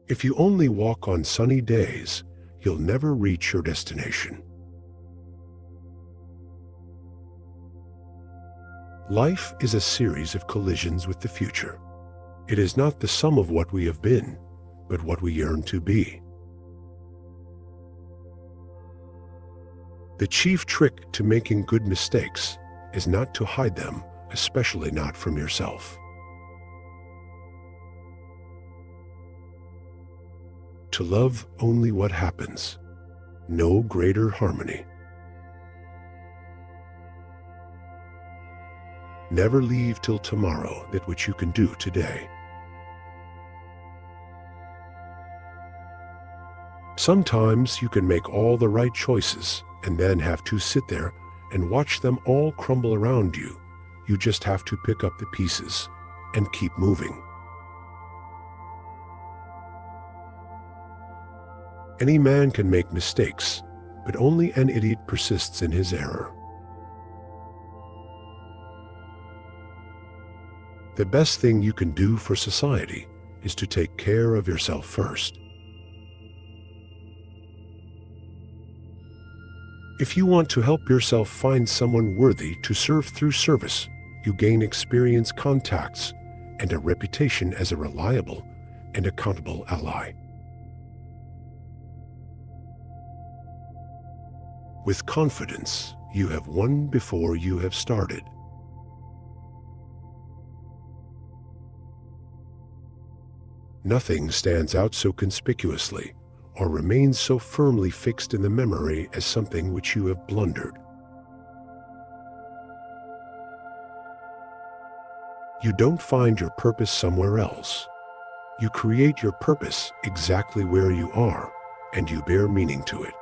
If you only walk on sunny days, you'll never reach your destination. Life is a series of collisions with the future. It is not the sum of what we have been, but what we yearn to be. The chief trick to making good mistakes is not to hide them, especially not from yourself. To love only what happens, no greater harmony. Never leave till tomorrow that which you can do today. Sometimes you can make all the right choices and then have to sit there and watch them all crumble around you. You just have to pick up the pieces and keep moving. Any man can make mistakes, but only an idiot persists in his error. The best thing you can do for society is to take care of yourself first. If you want to help yourself find someone worthy to serve through service, you gain experience, contacts, and a reputation as a reliable and accountable ally. With confidence, you have won before you have started. Nothing stands out so conspicuously or remains so firmly fixed in the memory as something which you have blundered. You don't find your purpose somewhere else. You create your purpose exactly where you are, and you bear meaning to it.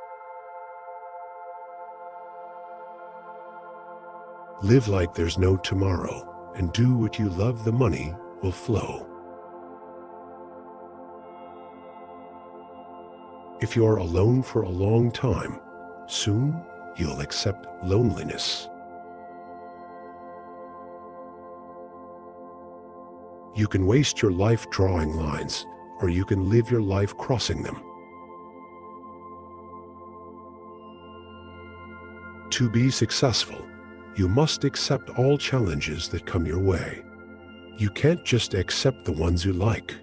Live like there's no tomorrow, and do what you love. The money will flow. If you're alone for a long time, soon you'll accept loneliness. You can waste your life drawing lines, or you can live your life crossing them. To be successful, you must accept all challenges that come your way. You can't just accept the ones you like.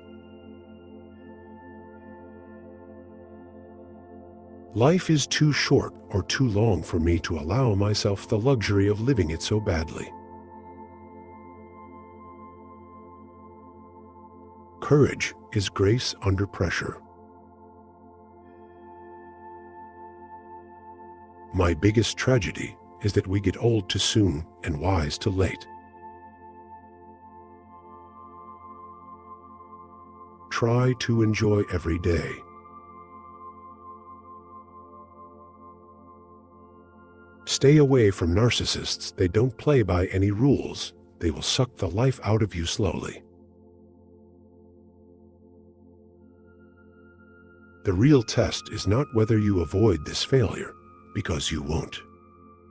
Life is too short or too long for me to allow myself the luxury of living it so badly. Courage is grace under pressure. My biggest tragedy is that we get old too soon and wise too late. Try to enjoy every day. Stay away from narcissists. They don't play by any rules. They will suck the life out of you slowly. The real test is not whether you avoid this failure, because you won't.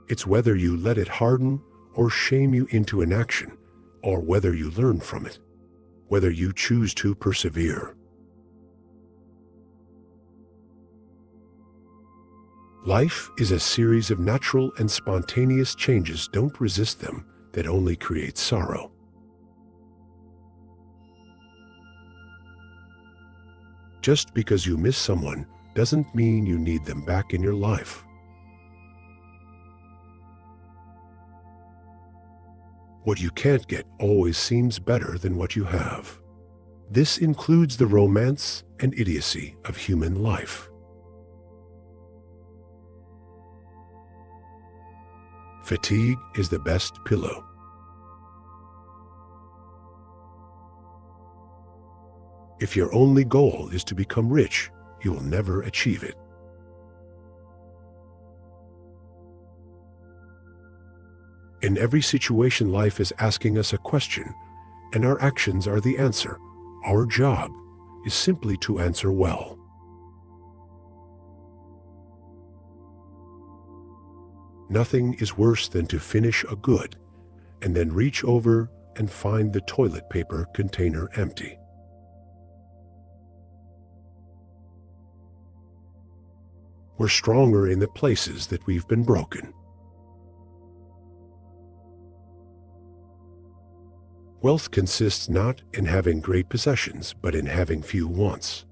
It's whether you let it harden or shame you into inaction, or whether you learn from it, whether you choose to persevere. Life is a series of natural and spontaneous changes. Don't resist them. That only creates sorrow. Just because you miss someone doesn't mean you need them back in your life. What you can't get always seems better than what you have. This includes the romance and idiocy of human life. Fatigue is the best pillow. If your only goal is to become rich, you will never achieve it. In every situation, life is asking us a question, and our actions are the answer. Our job is simply to answer well. Nothing is worse than to finish a good and then reach over and find the toilet paper container empty. We're stronger in the places that we've been broken. Wealth consists not in having great possessions, but in having few wants.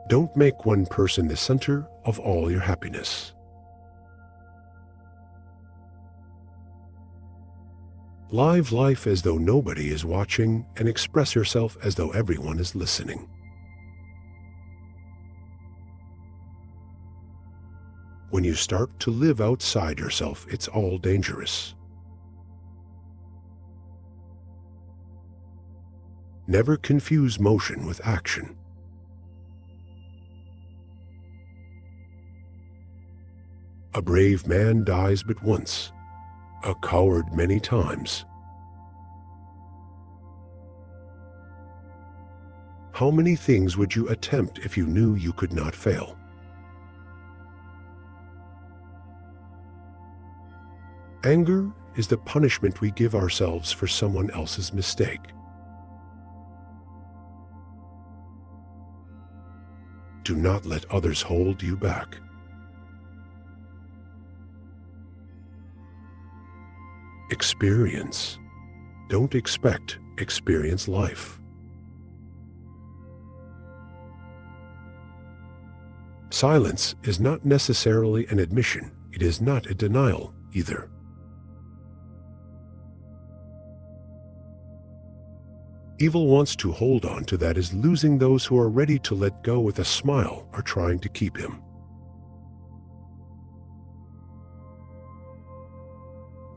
Don't make one person the center of all your happiness. Live life as though nobody is watching and express yourself as though everyone is listening. When you start to live outside yourself, it's all dangerous. Never confuse motion with action. A brave man dies but once, a coward many times. How many things would you attempt if you knew you could not fail? Anger is the punishment we give ourselves for someone else's mistake. Do not let others hold you back. Experience. Don't expect, experience life. Silence is not necessarily an admission. It is not a denial either. Evil wants to hold on to that as losing those who are ready to let go with a smile are trying to keep him.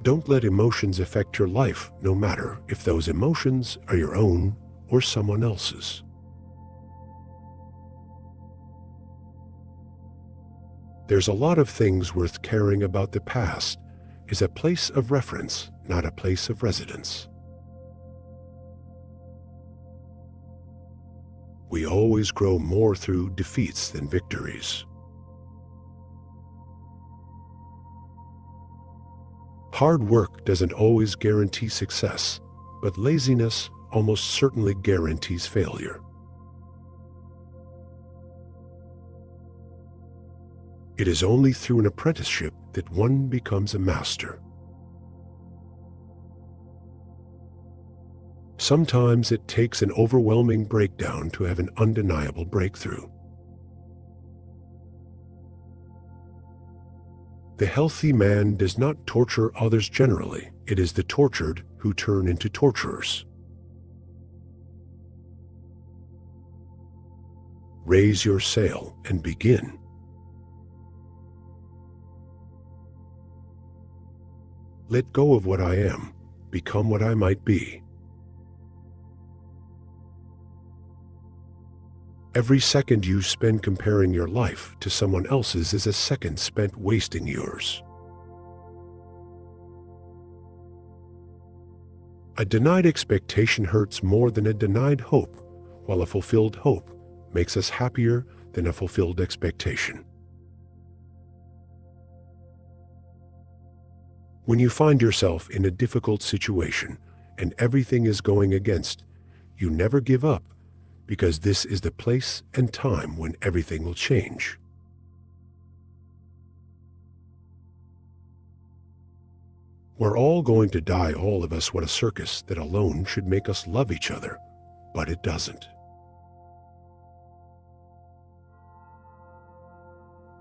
Don't let emotions affect your life, no matter if those emotions are your own or someone else's. There's a lot of things worth caring about. The past is a place of reference, not a place of residence. We always grow more through defeats than victories. Hard work doesn't always guarantee success, but laziness almost certainly guarantees failure. It is only through an apprenticeship that one becomes a master. Sometimes it takes an overwhelming breakdown to have an undeniable breakthrough. The healthy man does not torture others generally. It is the tortured who turn into torturers. Raise your sail and begin. Let go of what I am, become what I might be. Every second you spend comparing your life to someone else's is a second spent wasting yours. A denied expectation hurts more than a denied hope, while a fulfilled hope makes us happier than a fulfilled expectation. When you find yourself in a difficult situation and everything is going against, you never give up, because this is the place and time when everything will change. We're all going to die, all of us. What a circus that alone should make us love each other, but it doesn't.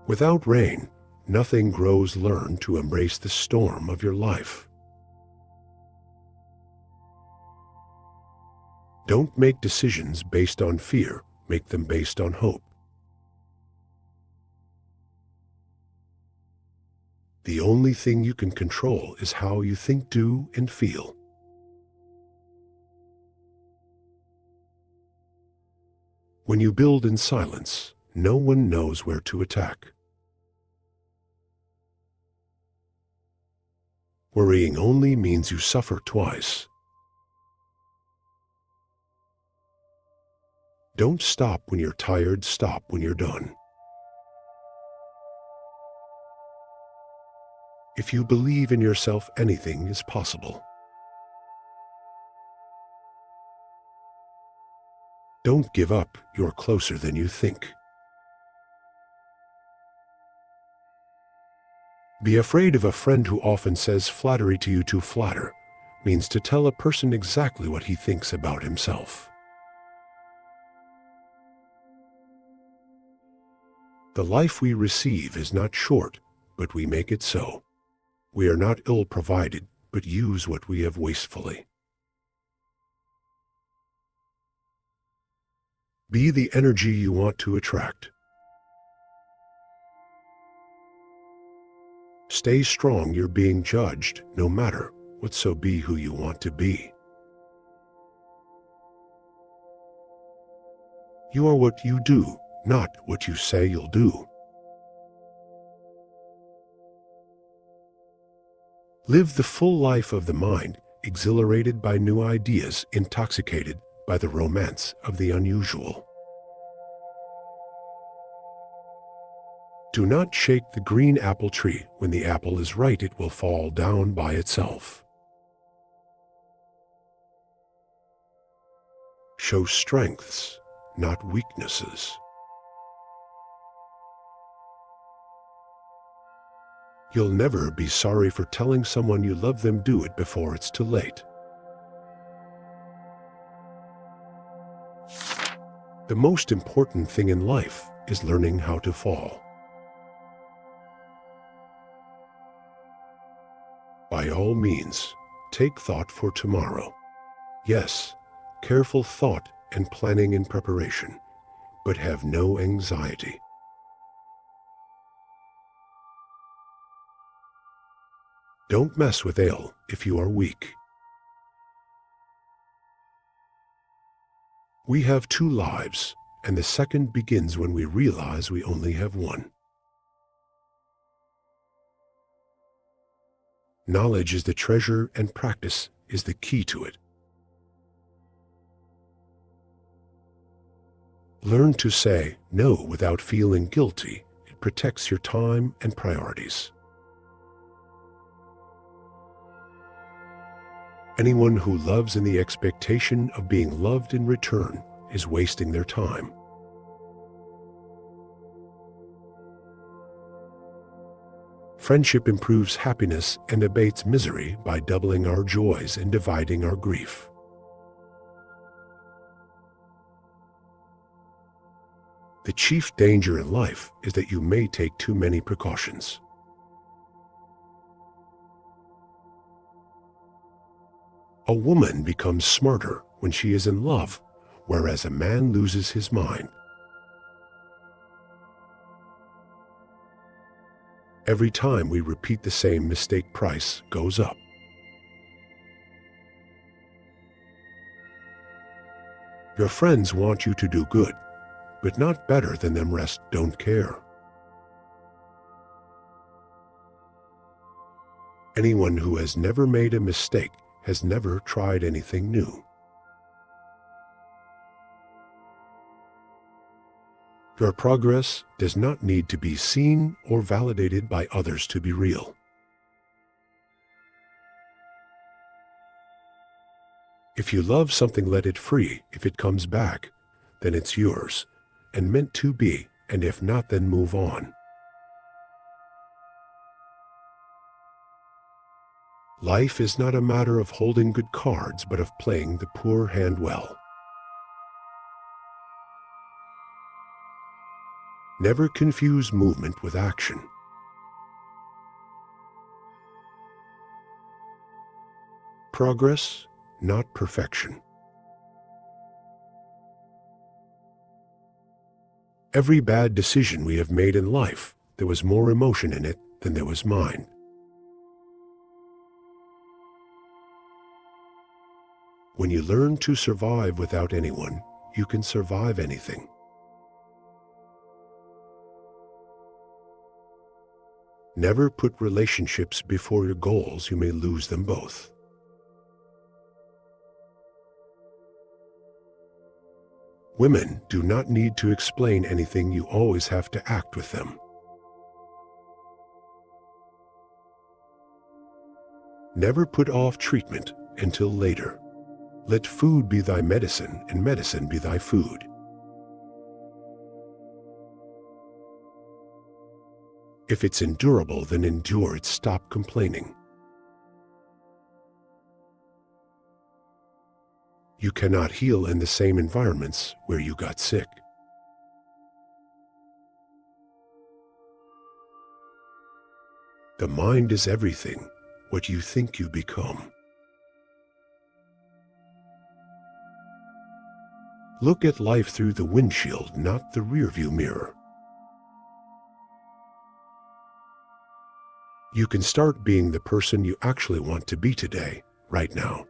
Without rain, nothing grows. Learn to embrace the storm of your life. Don't make decisions based on fear, make them based on hope. The only thing you can control is how you think, do, and feel. When you build in silence, no one knows where to attack. Worrying only means you suffer twice. Don't stop when you're tired, stop when you're done. If you believe in yourself, anything is possible. Don't give up, you're closer than you think. Be afraid of a friend who often says flattery to you. To flatter means to tell a person exactly what he thinks about himself. The life we receive is not short, but we make it so. We are not ill-provided, but use what we have wastefully. Be the energy you want to attract. Stay strong, you're being judged, no matter what, so be who you want to be. You are what you do, not what you say you'll do. Live the full life of the mind, exhilarated by new ideas, intoxicated by the romance of the unusual. Do not shake the green apple tree. When the apple is right, it will fall down by itself. Show strengths, not weaknesses. You'll never be sorry for telling someone you love them. Do it before it's too late. The most important thing in life is learning how to fall. By all means, take thought for tomorrow. Yes, careful thought and planning and preparation, but have no anxiety. Don't mess with ale if you are weak. We have two lives, and the second begins when we realize we only have one. Knowledge is the treasure, and practice is the key to it. Learn to say no without feeling guilty. It protects your time and priorities. Anyone who loves in the expectation of being loved in return is wasting their time. Friendship improves happiness and abates misery by doubling our joys and dividing our grief. The chief danger in life is that you may take too many precautions. A woman becomes smarter when she is in love, whereas a man loses his mind. Every time we repeat the same mistake, price goes up. Your friends want you to do good, but not better than them. Rest don't care. Anyone who has never made a mistake has never tried anything new. Your progress does not need to be seen or validated by others to be real. If you love something, let it free. If it comes back, then it's yours and meant to be, and if not, then move on. Life is not a matter of holding good cards, but of playing the poor hand well. Never confuse movement with action. Progress, not perfection. Every bad decision we have made in life, there was more emotion in it than there was mind. When you learn to survive without anyone, you can survive anything. Never put relationships before your goals. You may lose them both. Women do not need to explain anything. You always have to act with them. Never put off treatment until later. Let food be thy medicine, and medicine be thy food. If it's endurable, then endure it. Stop complaining. You cannot heal in the same environments where you got sick. The mind is everything. What you think you become. Look at life through the windshield, not the rearview mirror. You can start being the person you actually want to be today, right now.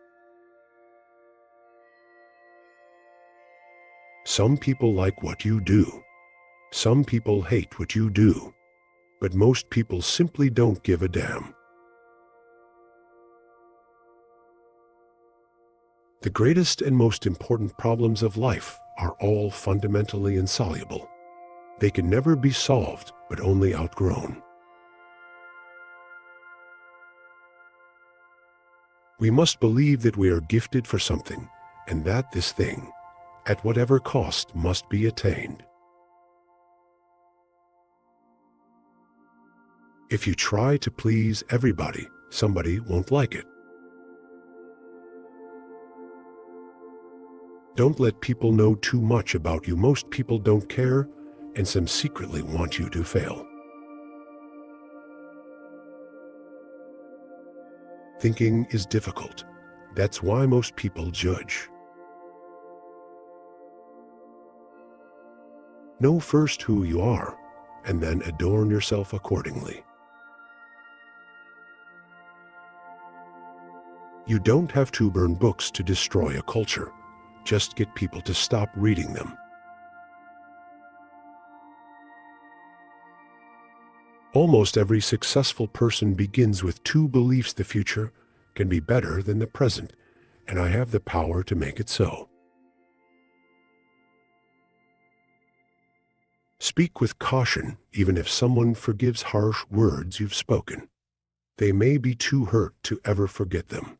Some people like what you do. Some people hate what you do. But most people simply don't give a damn. The greatest and most important problems of life are all fundamentally insoluble. They can never be solved, but only outgrown. We must believe that we are gifted for something, and that this thing, at whatever cost, must be attained. If you try to please everybody, somebody won't like it. Don't let people know too much about you. Most people don't care, and some secretly want you to fail. Thinking is difficult. That's why most people judge. Know first who you are, and then adorn yourself accordingly. You don't have to burn books to destroy a culture. Just get people to stop reading them. Almost every successful person begins with two beliefs: the future can be better than the present, and I have the power to make it so. Speak with caution, even if someone forgives harsh words you've spoken. They may be too hurt to ever forget them.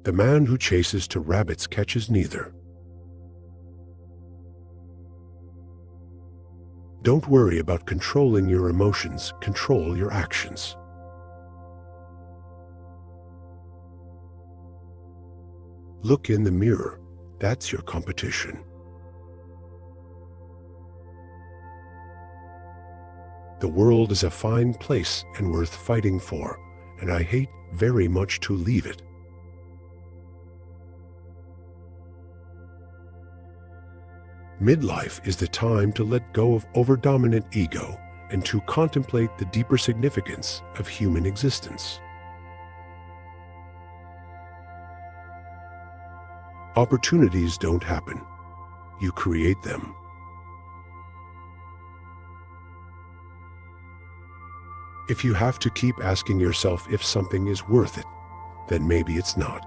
The man who chases two rabbits catches neither. Don't worry about controlling your emotions, control your actions. Look in the mirror, that's your competition. The world is a fine place and worth fighting for, and I hate very much to leave it. Midlife is the time to let go of overdominant ego and to contemplate the deeper significance of human existence. Opportunities don't happen. You create them. If you have to keep asking yourself if something is worth it, then maybe it's not.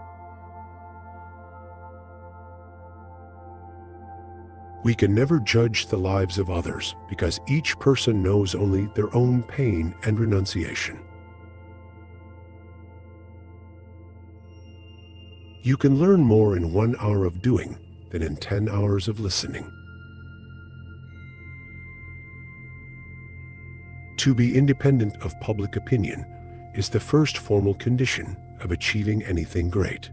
We can never judge the lives of others because each person knows only their own pain and renunciation. You can learn more in 1 hour of doing than in 10 hours of listening. To be independent of public opinion is the first formal condition of achieving anything great.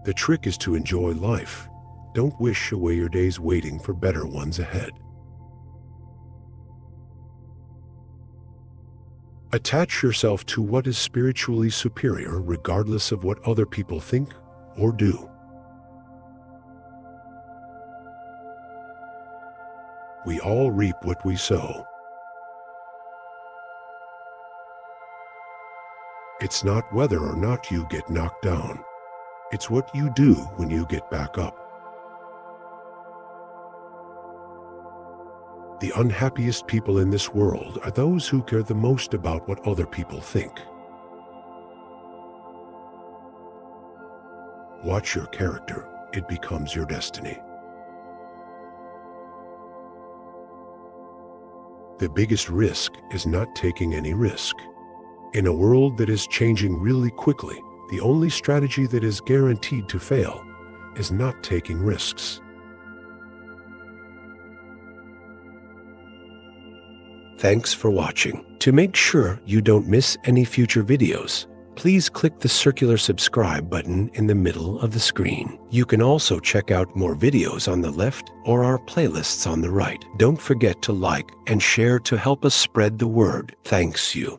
The trick is to enjoy life. Don't wish away your days waiting for better ones ahead. Attach yourself to what is spiritually superior regardless of what other people think or do. We all reap what we sow. It's not whether or not you get knocked down. It's what you do when you get back up. The unhappiest people in this world are those who care the most about what other people think. Watch your character. It becomes your destiny. The biggest risk is not taking any risk. In a world that is changing really quickly, the only strategy that is guaranteed to fail is not taking risks. Thanks for watching. To make sure you don't miss any future videos, please click the circular subscribe button in the middle of the screen. You can also check out more videos on the left or our playlists on the right. Don't forget to like and share to help us spread the word. Thanks you.